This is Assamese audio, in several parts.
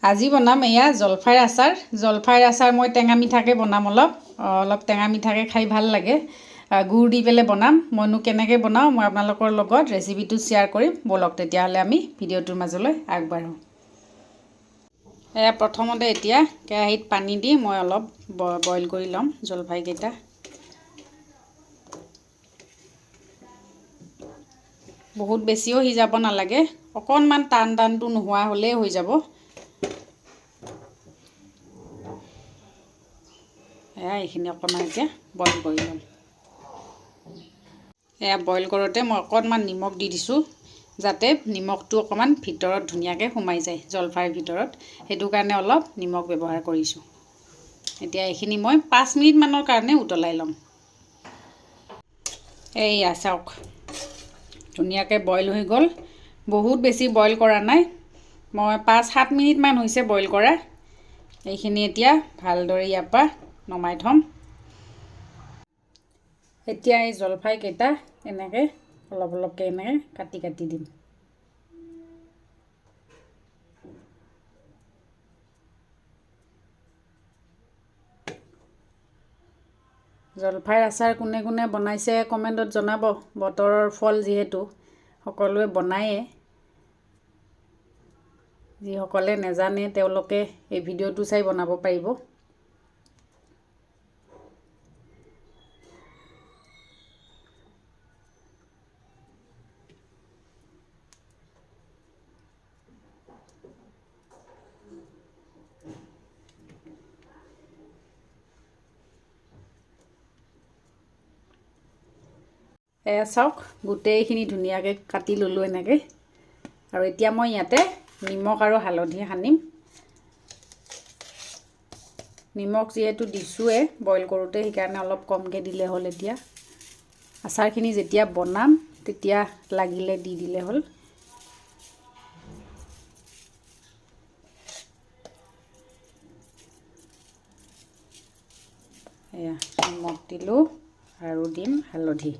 আজি বনাম এয়া জলফাইৰ আচাৰ। জলফাইৰ আচাৰ মই টেঙা মিঠাকৈ বনাম অলপ টেঙা মিঠাকৈ খাই ভাল লাগে। গুড় দি পেলাই বনাম। মইনো কেনেকৈ বনাওঁ মই আপোনালোকৰ লগত ৰেচিপিটো শ্বেয়াৰ কৰিম। ব'লক তেতিয়াহ'লে আমি ভিডিঅ'টোৰ মাজলৈ আগবাঢ়োঁ। এয়া প্ৰথমতে এতিয়া কেৰাহীত পানী দি মই অলপ বইল কৰি ল'ম জলফাইকেইটা। বহুত বেছিও সিজাব নালাগে, অকণমান টানটো নোহোৱা হ'লেই হৈ যাব। এয়া এইখিনি অকণমান এতিয়া বইল কৰি ল'ম। এয়া বইল কৰোঁতে মই অকণমান নিমখ দি দিছোঁ, যাতে নিমখটো অকণমান ভিতৰত ধুনীয়াকৈ সোমাই যায় জলফাইৰ ভিতৰত। সেইটো কাৰণে অলপ নিমখ ব্যৱহাৰ কৰিছোঁ। এতিয়া এইখিনি মই 5 মিনিটমানৰ কাৰণে উতলাই ল'ম। এইয়া চাওক ধুনীয়াকৈ বইল হৈ গ'ল। বহুত বেছি বইল কৰা নাই, মই 5-7 মিনিটমান হৈছে বইল কৰা। এইখিনি এতিয়া ভালদৰে ইয়াৰ পৰা নমাই থ'ম। এতিয়া এই জলফাইকেইটা এনেকৈ অলপকৈ এনেকৈ কাটি দিম। জলফাইৰ আচাৰ কোনে কোনে বনাইছে কমেণ্টত জনাব। বতৰৰ ফল যিহেতু সকলোৱে বনায়েই। যিসকলে নেজানে তেওঁলোকে এই ভিডিঅ'টো চাই বনাব পাৰিব। এয়া চাওক গোটেইখিনি ধুনীয়াকৈ কাটি ল'লোঁ এনেকৈ। আৰু এতিয়া মই ইয়াতে নিমখ আৰু হালধি সানিম। নিমখ যিহেতু দিছোঁৱে বইল কৰোঁতে, সেইকাৰণে অলপ কমকৈ দিলে হ'ল। এতিয়া আচাৰখিনি যেতিয়া বনাম তেতিয়া লাগিলে দি দিলে হ'ল। এয়া নিমখ দিলোঁ আৰু দিম হালধি।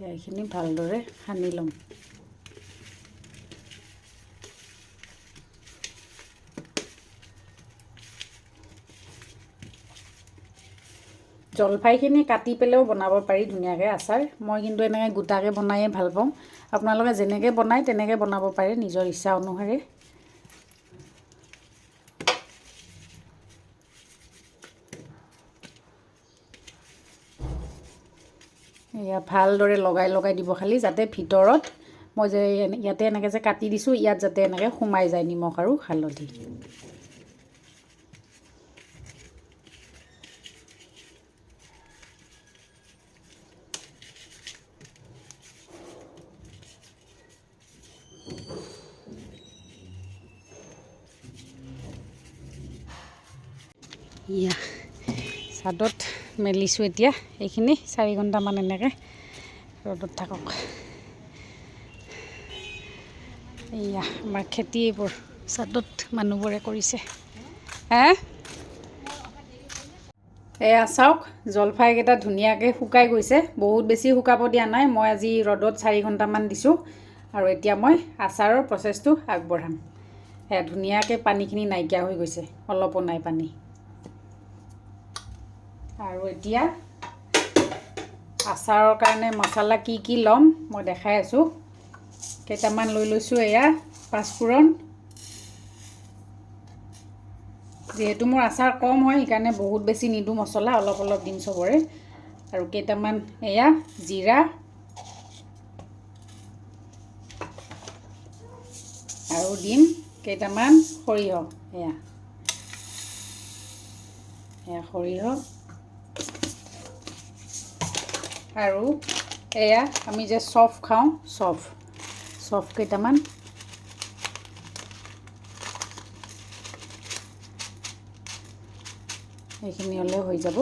এতিয়া এইখিনি ভালদৰে সানি ল'ম। জলফাইখিনি কাটি পেলাইও বনাব পাৰি ধুনীয়াকৈ আচাৰ। মই কিন্তু এনেকৈ গোটাকৈ বনায়েই ভাল পাওঁ। আপোনালোকে যেনেকৈ বনায় তেনেকৈ বনাব পাৰে নিজৰ ইচ্ছা অনুসাৰে। এয়া ভালদৰে লগাই দিব খালি, যাতে ভিতৰত মই যে ইয়াতে এনেকৈ যে কাটি দিছোঁ ইয়াত যাতে এনেকৈ সোমাই যায় নিমখ আৰু হালধি। ইয়া চাদত মেলিছোঁ এতিয়া। এইখিনি 4 ঘণ্টামান এনেকৈ ৰ'দত থাকক। এয়া আমাৰ খেতি এইবোৰ চাদত মানুহবোৰে কৰিছে। এয়া চাওক জলফাইকেইটা ধুনীয়াকৈ শুকাই গৈছে। বহুত বেছি শুকাব দিয়া নাই, মই আজি ৰ'দত 4 ঘণ্টামান দিছোঁ। আৰু এতিয়া মই আচাৰৰ প্ৰচেছটো আগবঢ়াম। এয়া ধুনীয়াকৈ পানীখিনি নাইকিয়া হৈ গৈছে, অলপো নাই পানী। আৰু এতিয়া আচাৰৰ কাৰণে মছলা কি ল'ম মই দেখাই আছোঁ। কেইটামান লৈ লৈছোঁ। এয়া 5 ফোৰণ। যিহেতু মোৰ আচাৰ কম হয় সেইকাৰণে বহুত বেছি নিদিওঁ মছলা, অলপ দিম চবৰে। আৰু কেইটামান এয়া জিৰা আৰু দিম কেইটামান সৰিয়হ। এয়া সৰিয়হ আৰু এয়া আমি যে চফ খাওঁ, চফ কেইটামান। এইখিনি হ'লে হৈ যাব।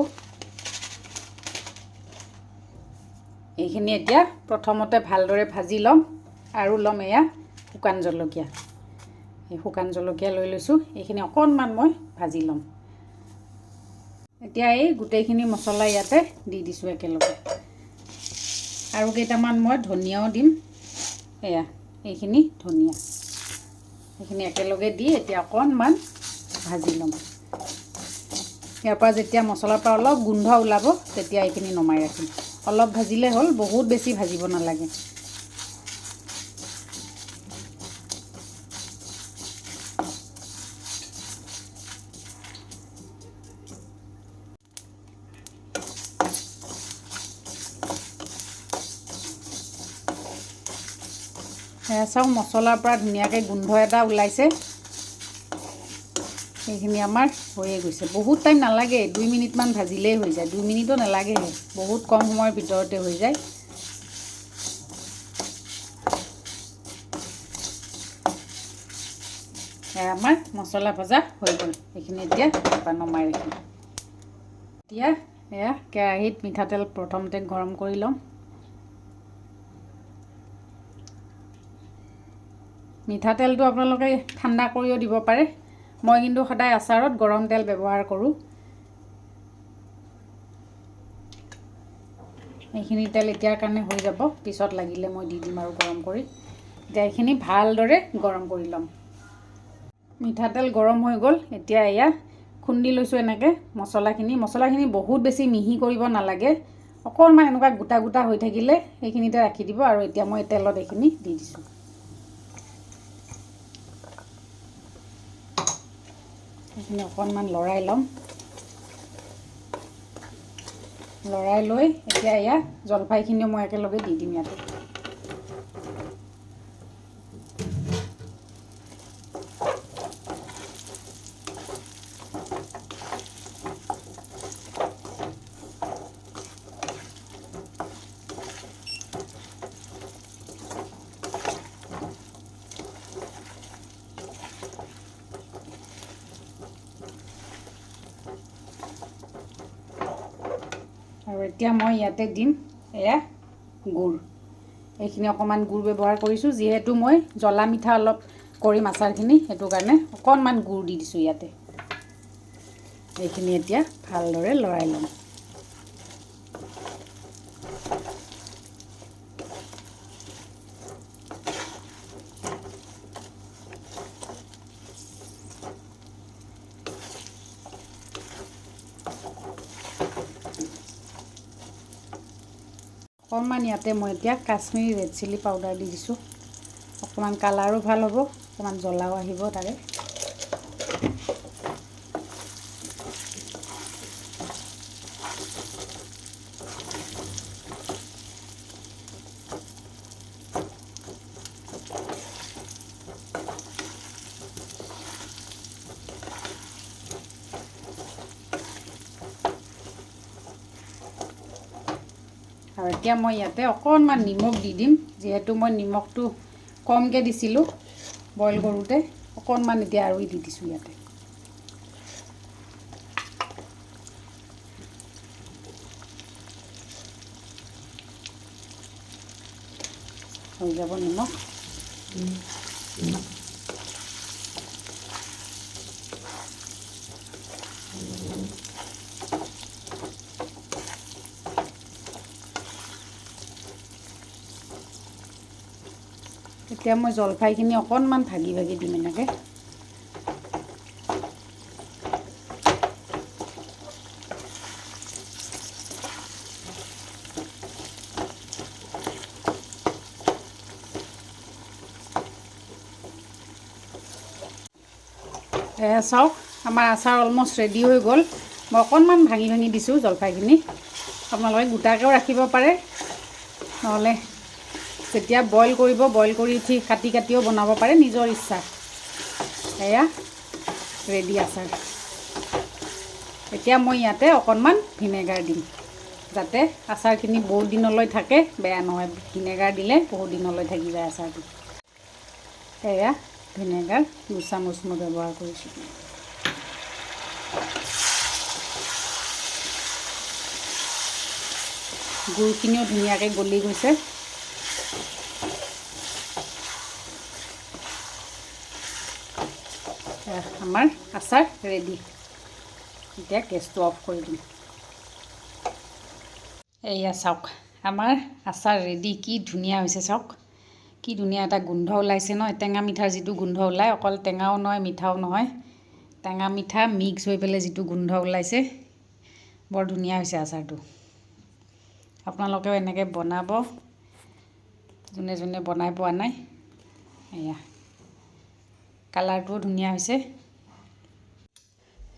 এইখিনি এতিয়া প্ৰথমতে ভালদৰে ভাজি ল'ম। আৰু ল'ম এয়া শুকান জলকীয়া। এই শুকান জলকীয়া লৈ লৈছোঁ। এইখিনি অকণমান মই ভাজি ল'ম। এতিয়া এই গোটেইখিনি মছলা ইয়াতে দি দিছোঁ একেলগে আৰু কেইটামান মই ধনিয়াও দিম এয়া এইখিনি ধনিয়া এইখিনি একেলগে দি এতিয়া অকণমান ভাজি ল'ম ইয়াৰ পৰা যেতিয়া মছলাৰ পৰা অলপ গোন্ধ ওলাব তেতিয়া এইখিনি নমাই ৰাখিম অলপ ভাজিলে হ'ল বহুত বেছি ভাজিব নালাগে চাওক মছলাৰ পৰা ধুনীয়াকৈ গোন্ধ এটা ওলাইছে এইখিনি আমাৰ হৈয়ে গৈছে বহুত টাইম নালাগে 2 মিনিটমান ভাজিলেই হৈ যায় 2 মিনিটো নালাগে বহুত কম সময়ৰ ভিতৰতে হৈ যায় আমাৰ মছলা ভজা হৈ গ'ল এইখিনি এতিয়া নমাই ৰাখিম এতিয়া এয়া কেৰাহীত মিঠাতেল প্ৰথমতে গৰম কৰি ল'ম মিঠাতেলটো আপোনালোকে ঠাণ্ডা কৰিও দিব পাৰে মই কিন্তু সদায় আচাৰত গৰম তেল ব্যৱহাৰ কৰোঁ এইখিনি তেল এতিয়াৰ কাৰণে হৈ যাব পিছত লাগিলে মই দি দিম আৰু গৰম কৰি এতিয়া এইখিনি ভালদৰে গৰম কৰি ল'ম মিঠাতেল গৰম হৈ গ'ল এতিয়া এয়া খুন্দি লৈছোঁ এনেকৈ মছলাখিনি বহুত বেছি মিহি কৰিব নালাগে অকণমান এনেকুৱা গোটা গোটা হৈ থাকিলে এইখিনিতে ৰাখি দিব আৰু এতিয়া মই তেলত এইখিনি দি দিছোঁ এইখিনি অকণমান লৰাই ল'ম লৰাই লৈ এতিয়া এয়া জলফাইখিনিও মই একেলগে দি দিম ইয়াতে আৰু এতিয়া মই ইয়াতে দিম এয়া গুড় এইখিনি অকণমান গুড় ব্যৱহাৰ কৰিছোঁ যিহেতু মই জ্বলা মিঠা অলপ কৰিম আচাৰখিনি সেইটো কাৰণে অকণমান গুড় দি দিছোঁ ইয়াতে এইখিনি এতিয়া ভালদৰে লৰাই ল'ম অকণমান ইয়াতে মই এতিয়া কাশ্মীৰী ৰেড চিলি পাউডাৰ দি দিছোঁ অকণমান কালাৰো ভাল হ'ব অকণমান জ্বলাও আহিব তাৰে আৰু এতিয়া মই ইয়াতে অকণমান নিমখ দি দিম যিহেতু মই নিমখটো কমকৈ দিছিলোঁ বইল কৰোঁতে অকণমান এতিয়া আৰু দি দিছোঁ ইয়াতে হৈ যাব নিমখ এতিয়া মই জলফাইখিনি অকণমান ভাগি ভাগি দিম এনেকৈ চাওক আমাৰ আচাৰ অলমষ্ট ৰেডি হৈ গ'ল মই অকণমান ভাঙি ভাঙি দিছোঁ জলফাইখিনি আপোনালোকে গোটাকৈও ৰাখিব পাৰে নহ'লে যেতিয়া বইল কৰিব বইল কৰি উঠি কাটি কাটিও বনাব পাৰে নিজৰ ইচ্ছা এয়া ৰেডি আচাৰ এতিয়া মই ইয়াতে অকণমান ভিনেগাৰ দিম যাতে আচাৰখিনি বহুত দিনলৈ থাকে বেয়া নহয় ভিনেগাৰ দিলে বহুত দিনলৈ থাকি যায় আচাৰটো এয়া ভিনেগাৰ 2 চামুচ মই ব্যৱহাৰ কৰিছোঁ গুড়খিনিও ধুনীয়াকৈ গলি গৈছে আমাৰ আচাৰ ৰেডি এতিয়া গেছটো অফ কৰি দিম। এয়া চাওক, আমাৰ আচাৰ ৰেডি। কি ধুনীয়া হৈছে চাওক, কি ধুনীয়া এটা গোন্ধ ওলাইছে ন। টেঙা মিঠাৰ যিটো গোন্ধ ওলায়, অকল টেঙাও নহয় মিঠাও নহয়, টেঙা মিঠা মিক্স হৈ পেলাই যিটো গোন্ধ ওলাইছে, বৰ ধুনীয়া হৈছে আচাৰটো। আপোনালোকেও এনেকৈ বনাব, যোনে যোনে বনাই পোৱা নাই। এয়া কালাৰটোও ধুনীয়া হৈছে।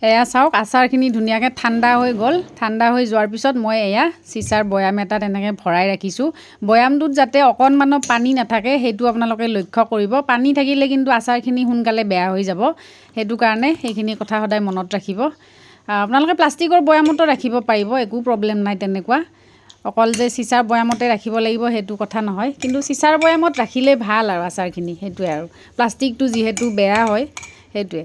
এয়া চাওক, আচাৰখিনি ধুনীয়াকৈ ঠাণ্ডা হৈ গ'ল। ঠাণ্ডা হৈ যোৱাৰ পিছত মই এয়া চিচাৰ বৈয়াম এটাত এনেকৈ ভৰাই ৰাখিছোঁ। বৈয়ামটোত যাতে অকণমানো পানী নাথাকে সেইটো আপোনালোকে লক্ষ্য কৰিব। পানী থাকিলে কিন্তু আচাৰখিনি সোনকালে বেয়া হৈ যাব, সেইটো কাৰণে সেইখিনি কথা সদায় মনত ৰাখিব। আপোনালোকে প্লাষ্টিকৰ বৈয়ামতো ৰাখিব পাৰিব, একো প্ৰব্লেম নাই তেনেকুৱা। অকল যে চিচাৰ বৈয়ামতে ৰাখিব লাগিব সেইটো কথা নহয়, কিন্তু চিচাৰ বৈয়ামত ৰাখিলে ভাল আৰু আচাৰখিনি, সেইটোৱে আৰু। প্লাষ্টিকটো যিহেতু বেয়া হয়, সেইটোৱে।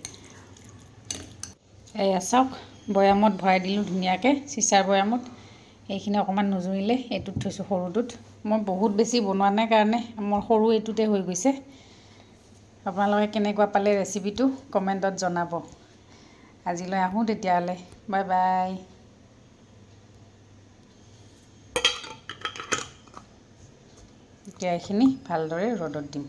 এয়া চাওক, বৈয়ামত ভৰাই দিলোঁ ধুনীয়াকৈ, চিচাৰ বৈয়ামত। এইখিনি অকণমান নুজুৰিলে এইটোত থৈছোঁ, সৰুটোত। মই বহুত বেছি বনোৱা নাই কাৰণে মোৰ সৰু এইটোতে হৈ গৈছে। আপোনালোকে কেনেকুৱা পালে ৰেচিপিটো কমেণ্টত জনাব। আজিলৈ আহোঁ তেতিয়াহ'লে, বাই বাই। এতিয়া এইখিনি ভালদৰে ৰ'দত দিম।